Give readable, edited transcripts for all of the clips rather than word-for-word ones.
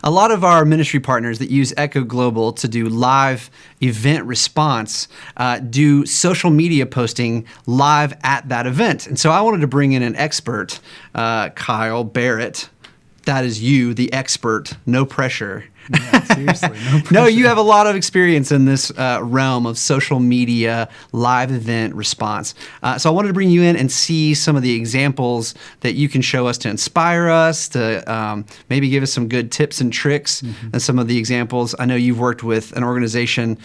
A lot of our ministry partners that use Echo Global to do live event response do social media posting live at that event. And so I wanted to bring in an expert, Kyle Barrett. That is you, the expert. No pressure. Yeah, seriously, no pressure. No, you have a lot of experience in this realm of social media live event response. So I wanted to bring you in and see some of the examples that you can show us to inspire us, to maybe give us some good tips and tricks, and some of the examples. I know you've worked with an organization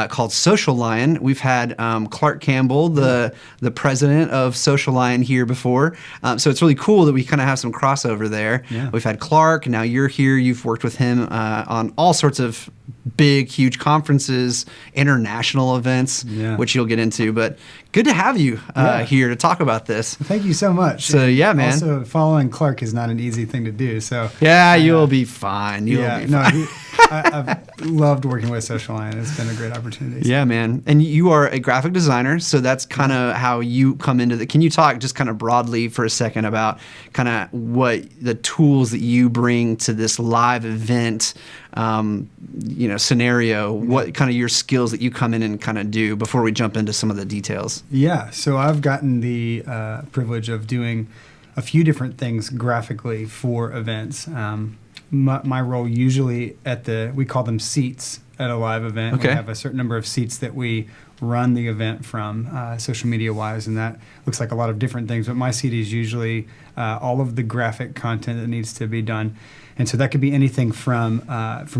called Social Lion. We've had Clark Campbell, the president of Social Lion, here before. So it's really cool that we kind of have some crossover there. Yeah. We've had Clark, now you're here. You've worked with him on all sorts of big, huge conferences, international events, which you'll get into. But good to have you here to talk about this. Thank you so much. So, yeah, man. Also, following Clark is not an easy thing to do. So yeah, you'll be fine. You'll be fine. I've loved working with Social Lion. It's been a great opportunity. Yeah, man. And you are a graphic designer, so that's kind of how you come into Can you talk just kind of broadly for a second about kind of what the tools that you bring to this live event scenario, what kind of your skills that you come in and kind of do before we jump into some of the details? Yeah, so I've gotten the privilege of doing a few different things graphically for events. My role usually we call them seats at a live event. Okay. We have a certain number of seats that we run the event from, social media wise, and that looks like a lot of different things. But my seat is usually all of the graphic content that needs to be done. And so that could be anything from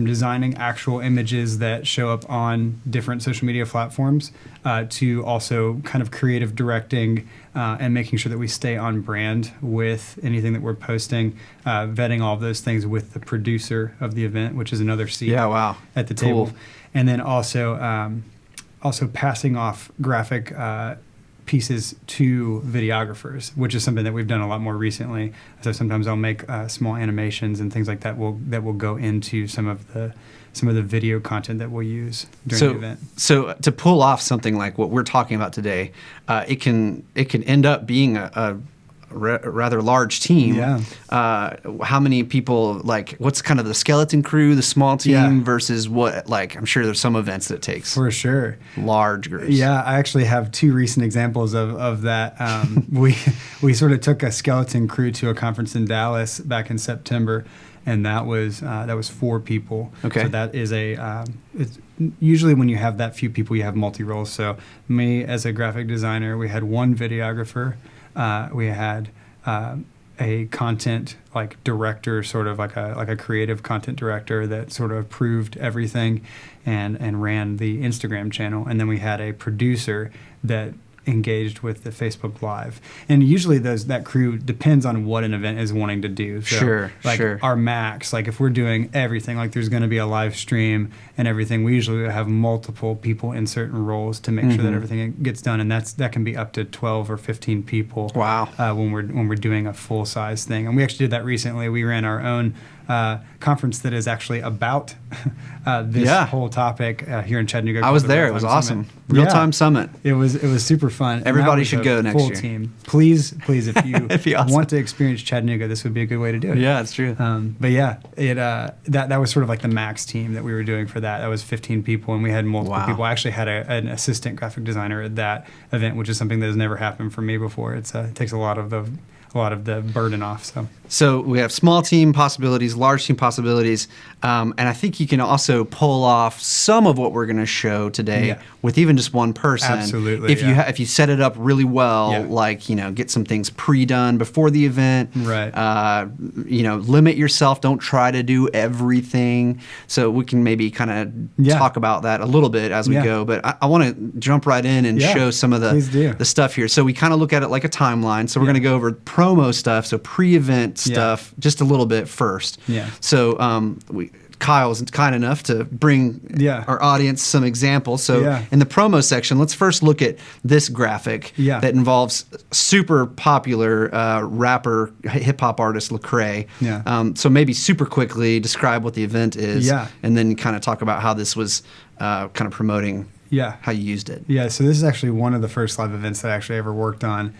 designing actual images that show up on different social media platforms to also kind of creative directing and making sure that we stay on brand with anything that we're posting, vetting all of those things with the producer of the event, which is another seat at the table. Cool. And then also passing off graphic pieces to videographers, which is something that we've done a lot more recently. So sometimes I'll make small animations and things like that will go into some of the video content that we'll use during the event. So to pull off something like what we're talking about today, it can end up being a rather large team. Yeah. How many people, like, what's kind of the skeleton crew, the small team versus what, like, I'm sure there's some events that it takes. For sure. Large groups. Yeah, I actually have two recent examples of that. We sort of took a skeleton crew to a conference in Dallas back in September, and that was 4 people. Okay. So that is it's usually when you have that few people, you have multi-roles. So me as a graphic designer, we had one videographer. We had a content director, sort of like a creative content director that sort of approved everything and ran the Instagram channel. And then we had a producer that engaged with the Facebook Live. And usually that crew depends on what an event is wanting to do. So sure. Our max, if we're doing everything, there's going to be a live stream and everything, we usually have multiple people in certain roles to make sure that everything gets done. And that can be up to 12 or 15 people. Wow. When we're doing a full size thing. And we actually did that recently. We ran our own conference that is actually about this whole topic here in Chattanooga. I was there. It was awesome. Real-time summit. It was super fun. Everybody should go next year. Full team. Please, if you awesome. want to experience Chattanooga, this would be a good way to do it. Yeah, it's true. But yeah, that was sort of like the max team that we were doing for that. That was 15 people, and we had multiple people. I actually had an assistant graphic designer at that event, which is something that has never happened for me before. It takes a lot of the burden off. So we have small team possibilities, large team possibilities, and I think you can also pull off some of what we're going to show today with even just one person. Absolutely. If you set it up really well, get some things pre-done before the event. Right. Limit yourself. Don't try to do everything. So we can maybe kind of talk about that a little bit as we go. But I want to jump right in and show some of the stuff here. So we kind of look at it like a timeline. So we're going to go over promo stuff, so pre-event stuff, just a little bit first. Yeah. So Kyle's kind enough to bring our audience some examples. So in the promo section, let's first look at this graphic that involves super popular rapper, hip-hop artist Lecrae. Yeah. So maybe super quickly describe what the event is and then kind of talk about how this was kind of promoting how you used it. Yeah, so this is actually one of the first live events that I actually ever worked on.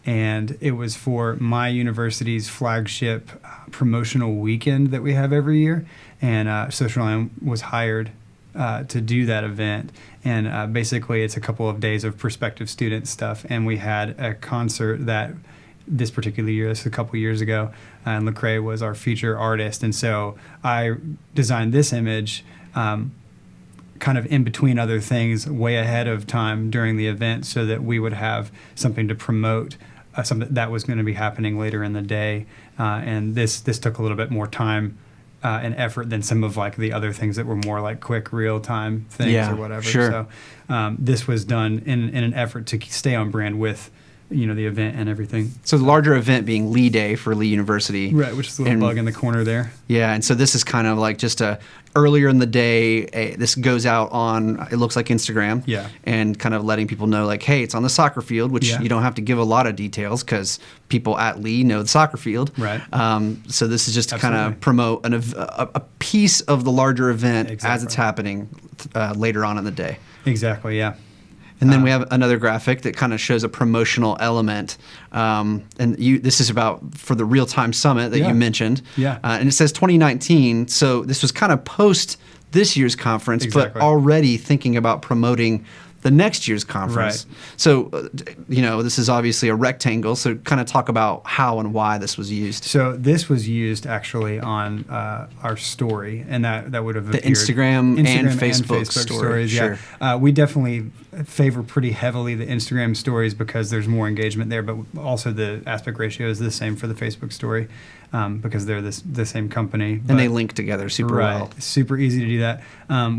and it was for my university's flagship promotional weekend that we have every year. And Social Line was hired to do that event. And basically, it's a couple of days of prospective student stuff. And we had a concert that this particular year, this was a couple years ago, and Lecrae was our feature artist. And so I designed this image kind of in between other things, way ahead of time during the event, so that we would have something to promote something that was going to be happening later in the day. And this took a little bit more time and effort than some of like the other things that were more like quick real time things or whatever. Sure. So this was done in an effort to stay on brand with the event and everything. So the larger event being Lee Day for Lee University. Right, which is a little bug in the corner there. Yeah, and so this is kind of like just earlier in the day, this goes out on, it looks like Instagram. Yeah. And kind of letting people know like, hey, it's on the soccer field, which you don't have to give a lot of details because people at Lee know the soccer field. Right. So this is just to kind of promote a piece of the larger event as it's happening later on in the day. Exactly, yeah. And then we have another graphic that kind of shows a promotional element. This is about for the real-time summit that you mentioned. Yeah. And it says 2019. So this was kind of post this year's conference, but already thinking about promoting the next year's conference. Right. So, this is obviously a rectangle. So kind of talk about how and why this was used. So this was used actually on our story, and that would have appeared. Instagram and Facebook stories. Sure. Yeah, we definitely favor pretty heavily the Instagram stories because there's more engagement there, but also the aspect ratio is the same for the Facebook story because they're the same company. And they link together super well. Super easy to do that.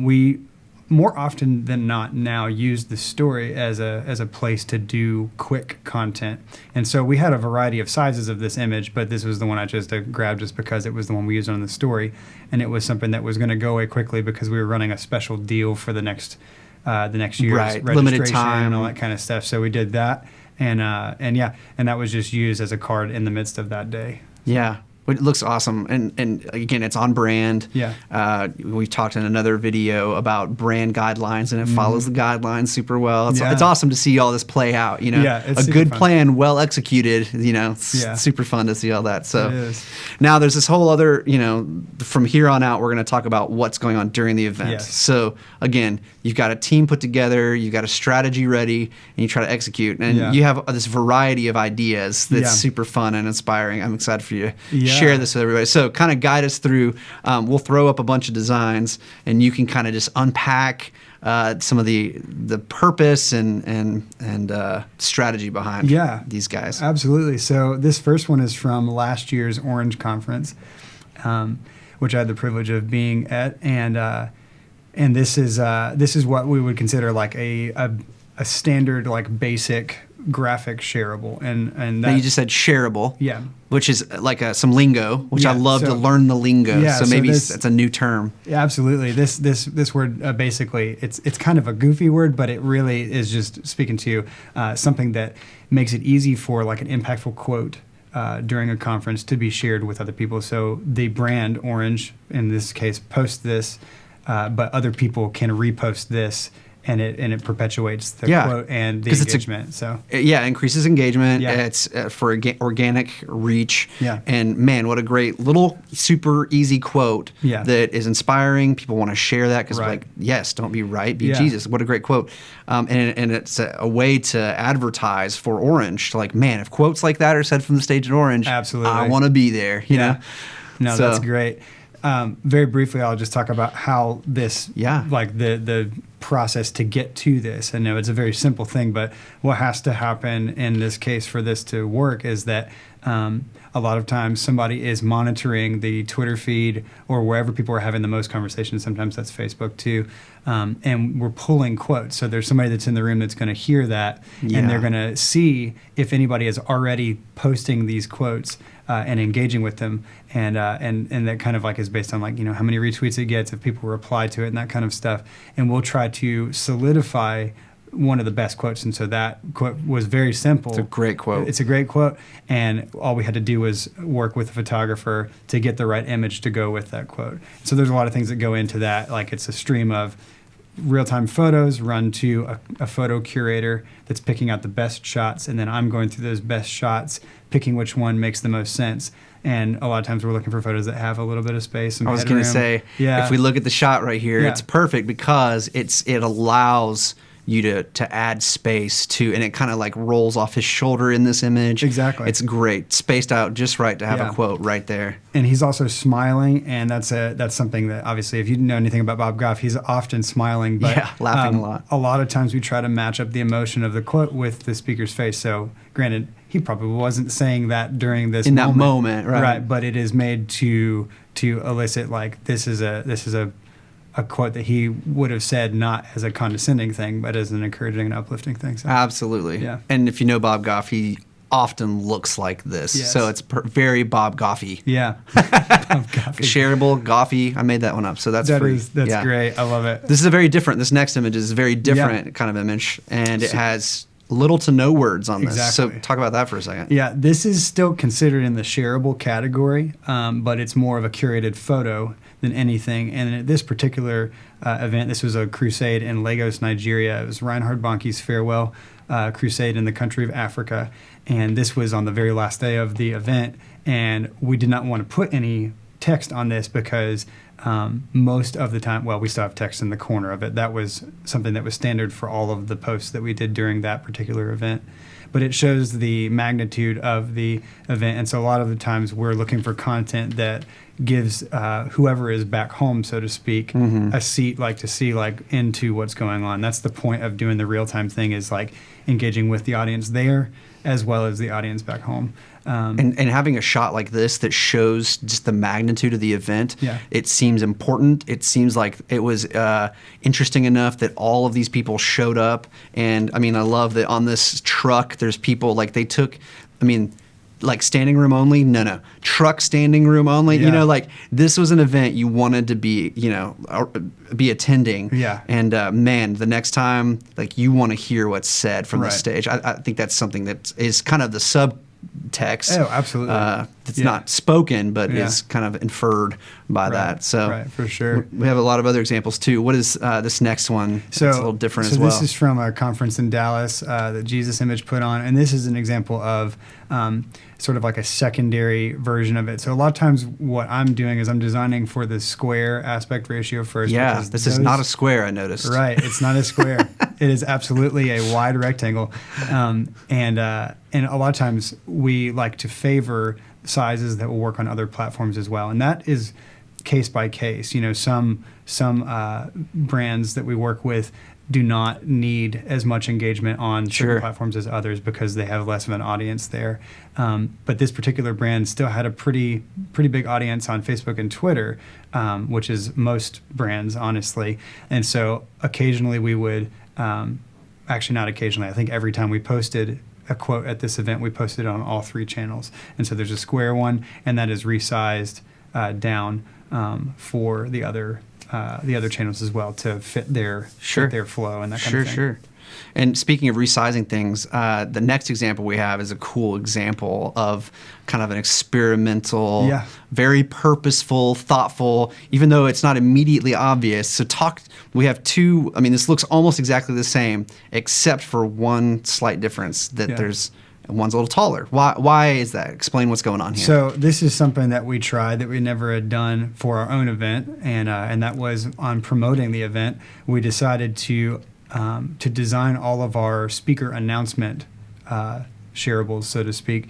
We more often than not now use the story as a place to do quick content. And so we had a variety of sizes of this image, but this was the one I chose to grab just because it was the one we used on the story. And it was something that was going to go away quickly because we were running a special deal for the next year's registration, limited time and all that kind of stuff. So we did that. And that was just used as a card in the midst of that day. Yeah. It looks awesome, and again, it's on brand. Yeah. We've talked in another video about brand guidelines, and it follows the guidelines super well. It's awesome to see all this play out. It's a good fun. Plan, well executed. It's super fun to see all that. So it is. Now there's this whole other. From here on out, we're going to talk about what's going on during the event. Yes. So again, you've got a team put together, you've got a strategy ready, and you try to execute. And you have this variety of ideas that's super fun and inspiring. I'm excited for you to share this with everybody. So kind of guide us through. We'll throw up a bunch of designs, and you can kind of just unpack some of the purpose and strategy behind these guys. Absolutely. So this first one is from last year's Orange Conference, which I had the privilege of being at, and this is what we would consider like a standard like basic graphic shareable, and that, now you just said shareable, which is like some lingo, which I love to learn the lingo. So maybe that's a new term. Yeah, absolutely. This word basically it's kind of a goofy word, but it really is just speaking to something that makes it easy for like an impactful quote during a conference to be shared with other people. So the brand Orange in this case posts this, but other people can repost this. And it perpetuates the quote and the engagement. Increases engagement. Yeah. It's for organic reach. Yeah. And man, what a great little super easy quote that is inspiring. People want to share that because like, yes, don't be right, be Jesus. What a great quote. And it's a way to advertise for Orange. Like, man, if quotes like that are said from the stage at Orange, absolutely, I want to be there. You know. No, that's great. Very briefly, I'll just talk about how this, like the process to get to this. I know it's a very simple thing, but what has to happen in this case for this to work is that a lot of times somebody is monitoring the Twitter feed or wherever people are having the most conversations. Sometimes that's Facebook too. And we're pulling quotes. So there's somebody that's in the room that's going to hear that, and they're going to see if anybody is already posting these quotes and engaging with them. And that kind of like is based on like, how many retweets it gets, if people reply to it and that kind of stuff. And we'll try to solidify one of the best quotes. And so that quote was very simple. It's a great quote. It's a great quote. And all we had to do was work with a photographer to get the right image to go with that quote. So there's a lot of things that go into that. Like it's a stream of real-time photos run to a photo curator that's picking out the best shots, and then I'm going through those best shots, picking which one makes the most sense. And a lot of times we're looking for photos that have a little bit of space. I was going to say, if we look at the shot right here, it's perfect because it allows you to add space to, and it kind of like rolls off his shoulder in this image. Exactly. It's great, spaced out just right to have a quote right there. And he's also smiling, and that's something that obviously, if you know anything about Bob Goff, he's often smiling, but laughing a lot. A lot of times we try to match up the emotion of the quote with the speaker's face. So granted, he probably wasn't saying that during this in that moment, right? But it is made to elicit like this is a quote that he would have said not as a condescending thing, but as an encouraging and uplifting thing. So. Absolutely. Yeah. And if you know Bob Goff, he often looks like this. Yes. So it's very Bob Goffy. Yeah. Bob Goffy. Shareable, Goffy. I made that one up. So that's free. That's great. I love it. This is this next image is a very different kind of image, and it has little to no words on this. Exactly. So talk about that for a second. Yeah, this is still considered in the shareable category, but it's more of a curated photo than anything. And at this particular event, this was a crusade in Lagos, Nigeria. It was Reinhard Bonnke's farewell crusade in the country of Africa. And this was on the very last day of the event. And we did not want to put any text on this because most of the time, well, we still have text in the corner of it. That was something that was standard for all of the posts that we did during that particular event. But it shows the magnitude of the event. And so a lot of the times we're looking for content that gives whoever is back home, so to speak, a seat to see into what's going on. That's the point of doing the real-time thing, is like engaging with the audience there as well as the audience back home. And having a shot like this that shows just the magnitude of the event, it seems important. It seems like it was interesting enough that all of these people showed up. And I mean, I love that on this truck, there's people they took, standing room only? No. Truck standing room only? Yeah. This was an event you wanted to be, be attending. Yeah. And man, the next time, you want to hear what's said from the stage. I think that's something that is kind of the subtext. Oh, absolutely. It's not spoken, but is kind of inferred by that. So right, for sure. We have a lot of other examples too. What is this next one? So it's a little different as well. So this is from a conference in Dallas that Jesus Image put on, and this is an example of sort of like a secondary version of it. So a lot of times what I'm doing is I'm designing for the square aspect ratio first. Yeah, this is not a square, I noticed. Right, it's not a square. It is absolutely a wide rectangle. And a lot of times we like to favor sizes that will work on other platforms as well. And that is case by case. Some brands that we work with do not need as much engagement on certain platforms as others because they have less of an audience there. But this particular brand still had a pretty big audience on Facebook and Twitter, which is most brands, honestly. And so occasionally we would, actually not occasionally, I think every time we posted a quote at this event, we posted it on all three channels. And so there's a square one, and that is resized down for the other channels as well to fit their flow and that kind of thing. Sure. And speaking of resizing things, the next example we have is a cool example of kind of an experimental, very purposeful, thoughtful, even though it's not immediately obvious. So we have two, this looks almost exactly the same, except for one slight difference, that there's one's a little taller. Why is that? Explain what's going on here. So this is something that we tried that we never had done for our own event, and that was on promoting the event. We decided to design all of our speaker announcement shareables, so to speak,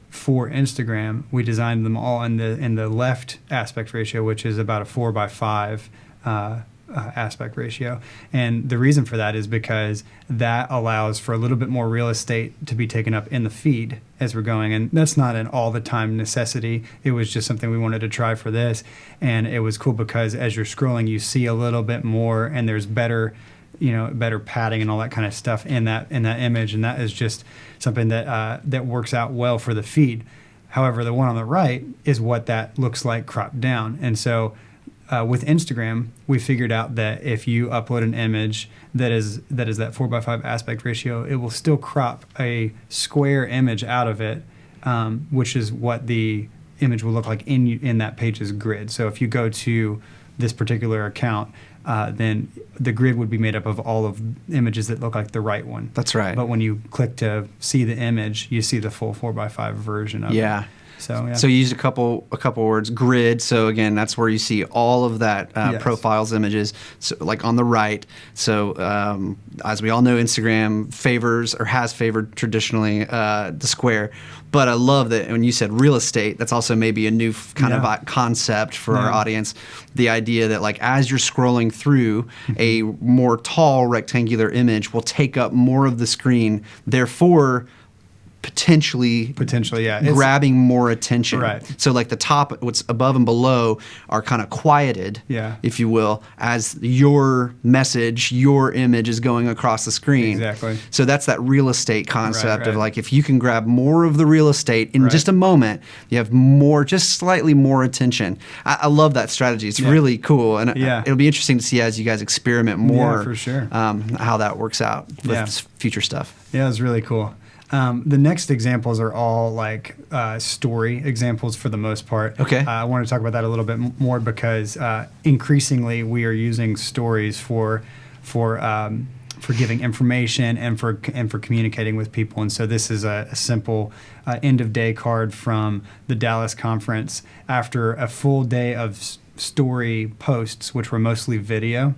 for Instagram. We designed them all in the left aspect ratio, which is about a 4:5 aspect ratio. And the reason for that is because that allows for a little bit more real estate to be taken up in the feed as we're going. And that's not an all the time necessity. It was just something we wanted to try for this. And it was cool because as you're scrolling, you see a little bit more, and there's better padding and all that kind of stuff in that image. And that is just something that works out well for the feed. However, the one on the right is what that looks like cropped down. And so with Instagram, we figured out that if you upload an image that is that 4:5 aspect ratio, it will still crop a square image out of it, which is what the image will look like in that page's grid. So if you go to this particular account, then the grid would be made up of all of images that look like the right one. That's right. But when you click to see the image, you see the full 4x5 version of it. So So you used a couple words. Grid. So again, that's where you see all of that Yes. profiles, images, so like on the right. So as we all know, Instagram favors or has favored traditionally the square. But I love that when you said real estate, that's also maybe a new kind of concept for our audience. The idea that like as you're scrolling through, a more tall rectangular image will take up more of the screen. Therefore, potentially, yeah, grabbing more attention. Right. So like the top, what's above and below are kind of quieted, if you will, as your message, your image is going across the screen. Exactly. So that's that real estate concept of like, if you can grab more of the real estate in just a moment, you have more, just slightly more attention. I love that strategy. It's really cool. And it'll be interesting to see as you guys experiment more, for sure. How that works out with future stuff. Yeah, it was really cool. The next examples are all like story examples for the most part. Okay. I want to talk about that a little bit more because increasingly we are using stories for giving information and for communicating with people. And so this is a simple end of day card from the Dallas conference after a full day of story posts, which were mostly video.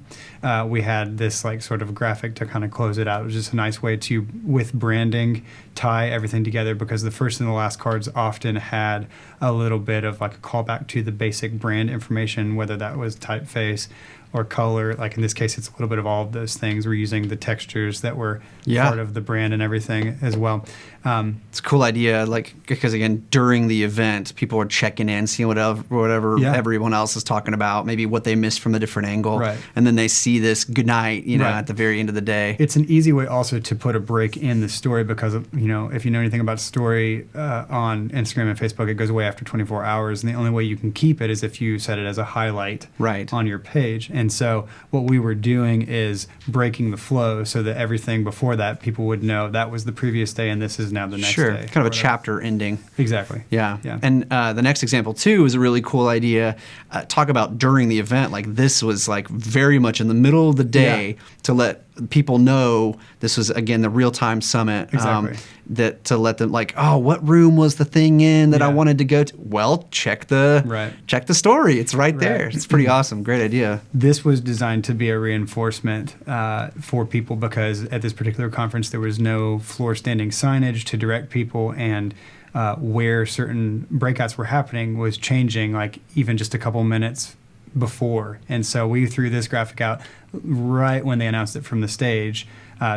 We had this like sort of graphic to kind of close it out. It was just a nice way to, with branding, tie everything together, because the first and the last cards often had a little bit of like a callback to the basic brand information, whether that was typeface or color. Like in this case, it's a little bit of all of those things. We're using the textures that were part of the brand and everything as well. It's a cool idea, like, because again, during the event, people are checking in, seeing whatever everyone else is talking about, maybe what they missed from a different angle, and then they see this goodnight, at the very end of the day. It's an easy way also to put a break in the story because, if you know anything about story on Instagram and Facebook, it goes away after 24 hours, and the only way you can keep it is if you set it as a highlight on your page. And so what we were doing is breaking the flow so that everything before that, people would know that was the previous day and this is now the next day. Kind of a chapter ending. Exactly. Yeah. And the next example, too, is a really cool idea. Talk about during the event. Like, this was, like, very much in the middle of the day to let people know this was, again, the real-time summit. Exactly. That to let them, like, oh, what room was the thing in that I wanted to go to? Well, check the story. It's right there. It's pretty awesome. Great idea. This was designed to be a reinforcement for people because at this particular conference, there was no floor standing signage to direct people, and where certain breakouts were happening was changing, like even just a couple minutes before. And so we threw this graphic out right when they announced it from the stage.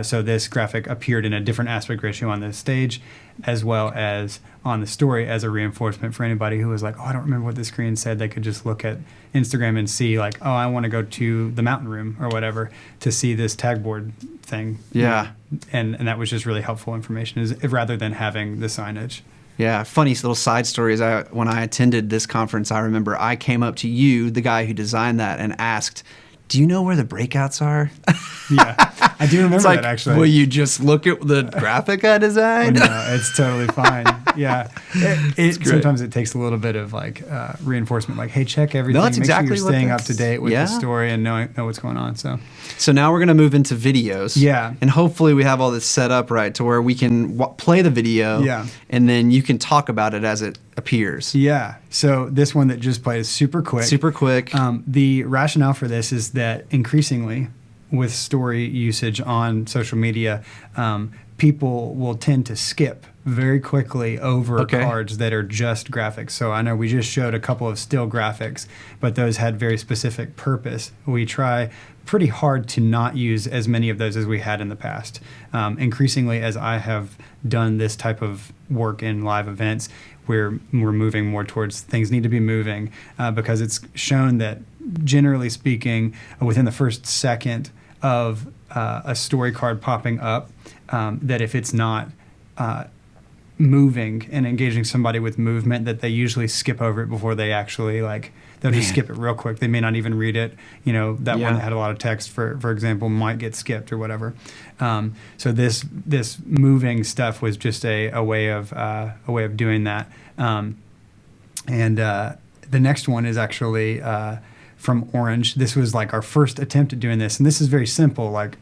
So this graphic appeared in a different aspect ratio on the stage as well as on the story as a reinforcement for anybody who was like, oh, I don't remember what the screen said. They could just look at Instagram and see like, oh, I want to go to the mountain room or whatever to see this tag board thing. Yeah. And that was just really helpful information rather than having the signage. Yeah, funny little side story is when I attended this conference, I remember I came up to you, the guy who designed that, and asked, do you know where the breakouts are? Yeah, I do remember that actually. Will you just look at the graphic I designed? No, it's totally fine. Yeah, sometimes it takes a little bit of like reinforcement, like, hey, check everything. No, that's Make exactly sure you're staying up to date with the story and know what's going on. So now we're going to move into videos. Yeah. And hopefully we have all this set up right to where we can play the video. Yeah. And then you can talk about it as it appears. Yeah. So this one that just played is super quick. Super quick. The rationale for this is that increasingly with story usage on social media, people will tend to skip very quickly over cards that are just graphics. So I know we just showed a couple of still graphics, but those had very specific purpose. We try pretty hard to not use as many of those as we had in the past. Increasingly, as I have done this type of work in live events, we're moving more towards things need to be moving because it's shown that, generally speaking, within the first second of a story card popping up, that if it's not moving and engaging somebody with movement, that they usually skip over it before they actually they'll just skip it real quick. They may not even read it. One that had a lot of text, for example, might get skipped or whatever. So this moving stuff was just a way of doing that. And the next one is actually from orange. This was like our first attempt at doing this. And this is very simple. Like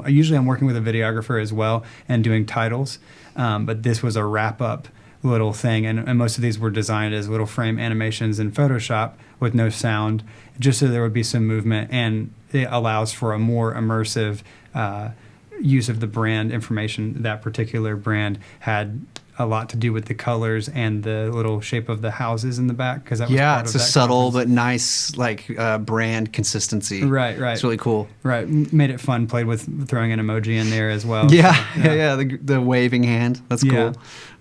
usually I'm working with a videographer as well and doing titles. But this was a wrap-up little thing. And most of these were designed as little frame animations in Photoshop with no sound, just so there would be some movement. And it allows for a more immersive use of the brand information. That particular brand had a lot to do with the colors and the little shape of the houses in the back, because that was part it's of a that subtle conference. but nice brand consistency. Right. It's really cool. Right, made it fun. Played with throwing an emoji in there as well. Yeah, So, the waving hand. That's cool. Yeah.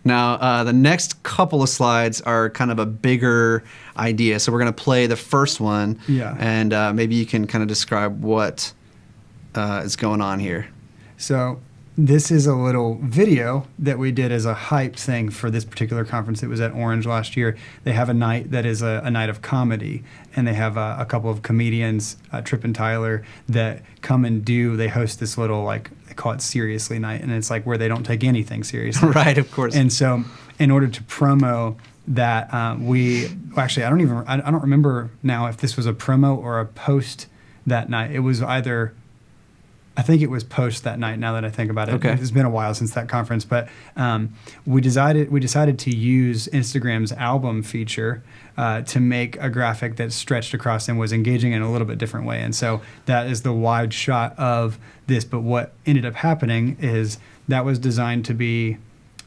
Now, the next couple of slides are kind of a bigger idea. So we're going to play the first one. Yeah. And maybe you can kind of describe what is going on here. So this is a little video that we did as a hype thing for this particular conference that was at Orange last year. They have a night that is a night of comedy, and they have a couple of comedians, Tripp and Tyler, that come and they host this little, like, they call it Seriously Night, and it's like where they don't take anything seriously. Right, of course. And so in order to promo that, I don't remember now if this was a promo or a post that night. It was either, I think it was post that night, now that I think about it. Okay. It's been a while since that conference, but we decided to use Instagram's album feature to make a graphic that stretched across and was engaging in a little bit different way. And so that is the wide shot of this. But what ended up happening is that was designed to be,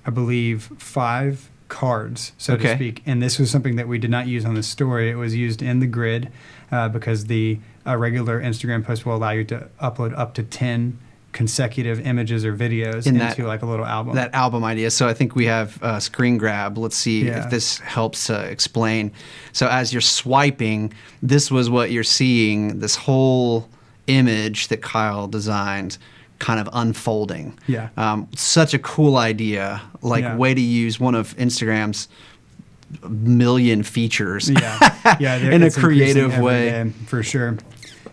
I believe, 5 cards, so to speak. And this was something that we did not use on the story. It was used in the grid because a regular Instagram post will allow you to upload up to 10 consecutive images or videos into like a little album. That album idea. So I think we have a screen grab. Let's see if this helps explain. So as you're swiping, this was what you're seeing, this whole image that Kyle designed kind of unfolding. Yeah. Such a cool idea. Way to use one of Instagram's million features in a creative way. For sure.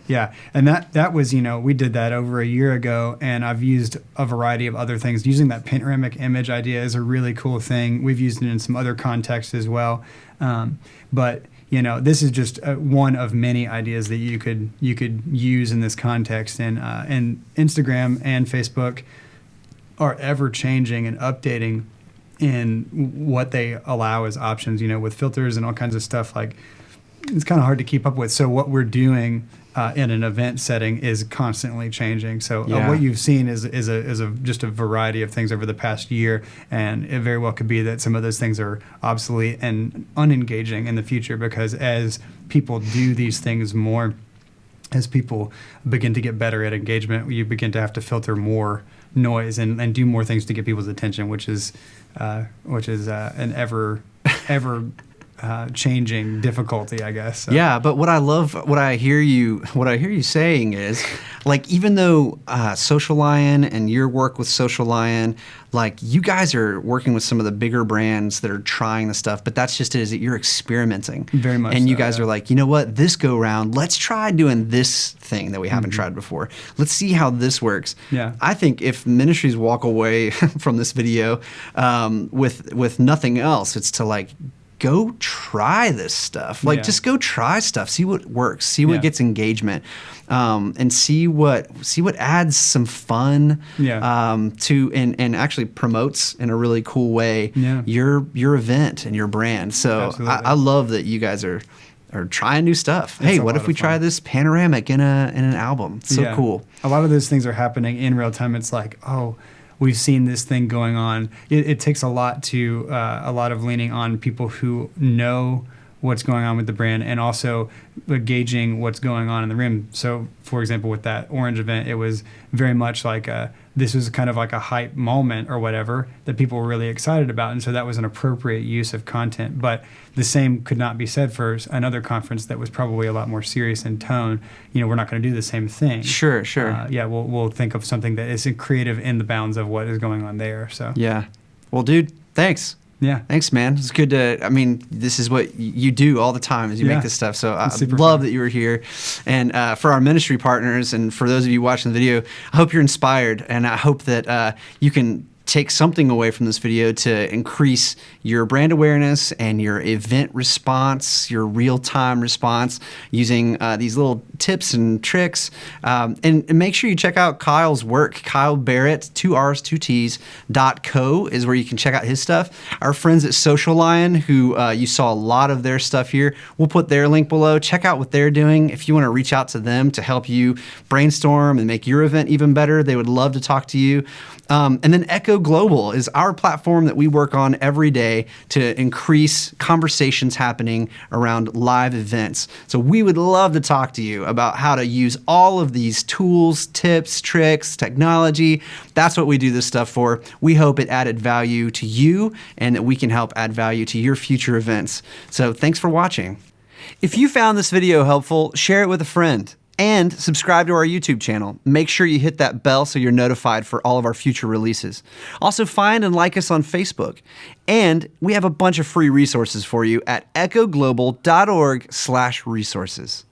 Yeah, and that was, we did that over a year ago, and I've used a variety of other things. Using that panoramic image idea is a really cool thing. We've used it in some other contexts as well. But this is just one of many ideas that you could use in this context. And Instagram and Facebook are ever changing and updating in what they allow as options, with filters and all kinds of stuff. Like, it's kind of hard to keep up with. So what we're doing in an event setting is constantly changing. So what you've seen is just a variety of things over the past year, and it very well could be that some of those things are obsolete and unengaging in the future, because as people do these things more, as people begin to get better at engagement, you begin to have to filter more noise and do more things to get people's attention, which is an ever changing difficulty, I guess. So. Yeah, but what I hear you saying is, like, even though Social Lion and your work with Social Lion, like, you guys are working with some of the bigger brands that are trying the stuff, but that's just it, is that you're experimenting. Very much. And you guys are like, you know what, this go round, let's try doing this thing that we haven't tried before. Let's see how this works. Yeah. I think if ministries walk away from this video with nothing else, it's to, like, go try this stuff. Like, just go try stuff. See what works. See what gets engagement, and see what adds some fun to and actually promotes in a really cool way your event and your brand. So I love that you guys are trying new stuff. Hey, what if we try this panoramic in an album? It's so cool. A lot of those things are happening in real time. It's like, oh, we've seen this thing going on. It takes a lot of leaning on people who know what's going on with the brand, and also gauging what's going on in the room. So, for example, with that Orange event, it was very much like this was kind of like a hype moment or whatever that people were really excited about, and so that was an appropriate use of content. But the same could not be said for another conference that was probably a lot more serious in tone. We're not going to do the same thing. Sure. We'll think of something that is creative in the bounds of what is going on there. So yeah. Well, dude, thanks. Yeah. Thanks, man. It's good this is what you do all the time, is you make this stuff. So I love that you were here. And for our ministry partners and for those of you watching the video, I hope you're inspired, and I hope that you can take something away from this video to increase your brand awareness and your event response, your real-time response using these little tips and tricks. And make sure you check out Kyle's work. Kyle Barrett, 2Rs2Ts.co is where you can check out his stuff. Our friends at Social Lion, who you saw a lot of their stuff here, we'll put their link below. Check out what they're doing. If you want to reach out to them to help you brainstorm and make your event even better, they would love to talk to you. And then Echo Global is our platform that we work on every day to increase conversations happening around live events. So we would love to talk to you about how to use all of these tools, tips, tricks, technology. That's what we do this stuff for. We hope it added value to you and that we can help add value to your future events. So thanks for watching. If you found this video helpful, share it with a friend. And subscribe to our YouTube channel. Make sure you hit that bell so you're notified for all of our future releases. Also, find and like us on Facebook. And we have a bunch of free resources for you at echoglobal.org/resources.